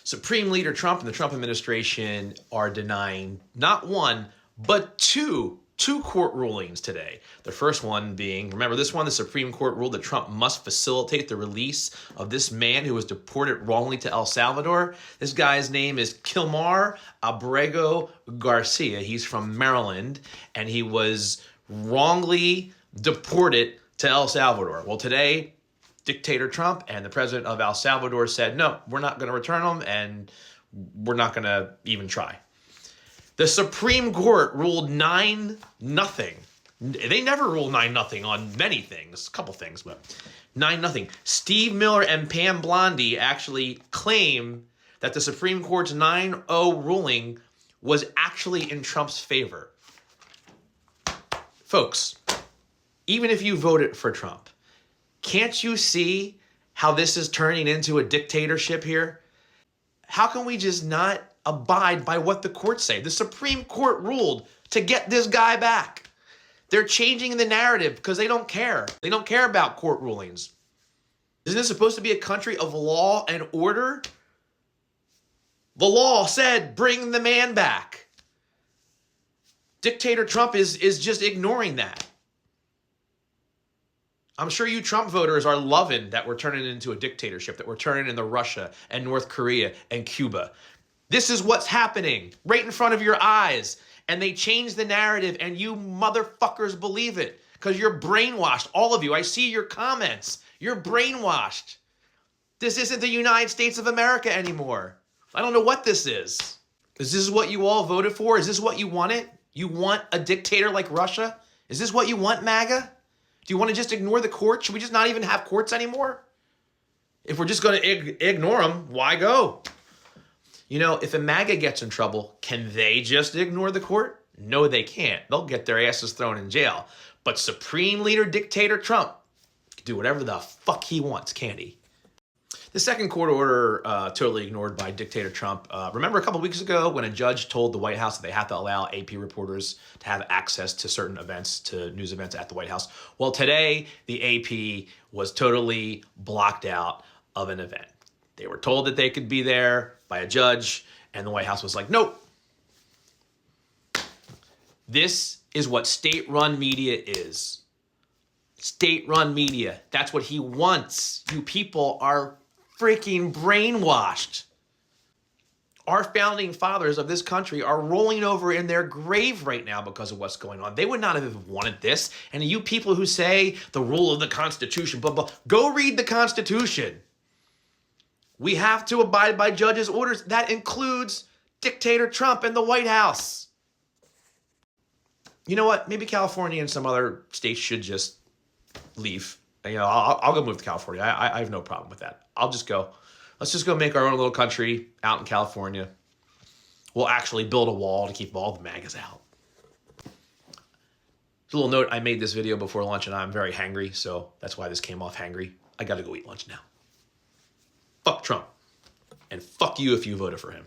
Supreme Leader Trump and the Trump administration are denying not one, but two court rulings today. The first one being, remember this one, the Supreme Court ruled that Trump must facilitate the release of this man who was deported wrongly to El Salvador. This guy's name is Kilmar Abrego Garcia. He's from Maryland, and he was wrongly deported to El Salvador. Well, today, dictator Trump and the president of El Salvador said, no, we're not going to return him, and we're not going to even try. The Supreme Court ruled 9-0. They never ruled 9-0 on many things, a couple things, but 9-0. Steve Miller and Pam Bondi actually claim that the Supreme Court's 9-0 ruling was actually in Trump's favor. Folks, even if you voted for Trump, can't you see how this is turning into a dictatorship here? How can we just not abide by what the courts say? The Supreme Court ruled to get this guy back. They're changing the narrative because they don't care. They don't care about court rulings. Isn't this supposed to be a country of law and order? The law said, bring the man back. Dictator Trump is just ignoring that. I'm sure you Trump voters are loving that we're turning it into a dictatorship, that we're turning into Russia and North Korea and Cuba. This is what's happening right in front of your eyes. And they change the narrative, and you motherfuckers believe it because you're brainwashed. All of you. I see your comments. You're brainwashed. This isn't the United States of America anymore. I don't know what this is. Is this what you all voted for? Is this what you wanted? You want a dictator like Russia? Is this what you want, MAGA? Do you want to just ignore the court? Should we just not even have courts anymore? If we're just going to ignore them, why go? You know, if a MAGA gets in trouble, can they just ignore the court? No, they can't. They'll get their asses thrown in jail. But Supreme Leader Dictator Trump can do whatever the fuck he wants, can't he? The second court order totally ignored by Dictator Trump. Remember a couple weeks ago when a judge told the White House that they have to allow AP reporters to have access to certain events, to news events at the White House? Well, today the AP was totally blocked out of an event. They were told that they could be there by a judge, and the White House was like, nope. This is what state-run media is. State-run media. That's what he wants. You people are freaking brainwashed. Our founding fathers of this country are rolling over in their grave right now because of what's going on. They would not have wanted this. And you people who say the rule of the Constitution, blah, blah, go read the Constitution. We have to abide by judges' orders. That includes Dictator Trump and the White House. You know what? Maybe California and some other states should just leave. You know, I'll go move to California. I have no problem with that. I'll just go. Let's just go make our own little country out in California. We'll actually build a wall to keep all the MAGAs out. Just a little note, I made this video before lunch and I'm very hangry, so that's why this came off hangry. I gotta go eat lunch now. Fuck Trump. And fuck you if you voted for him.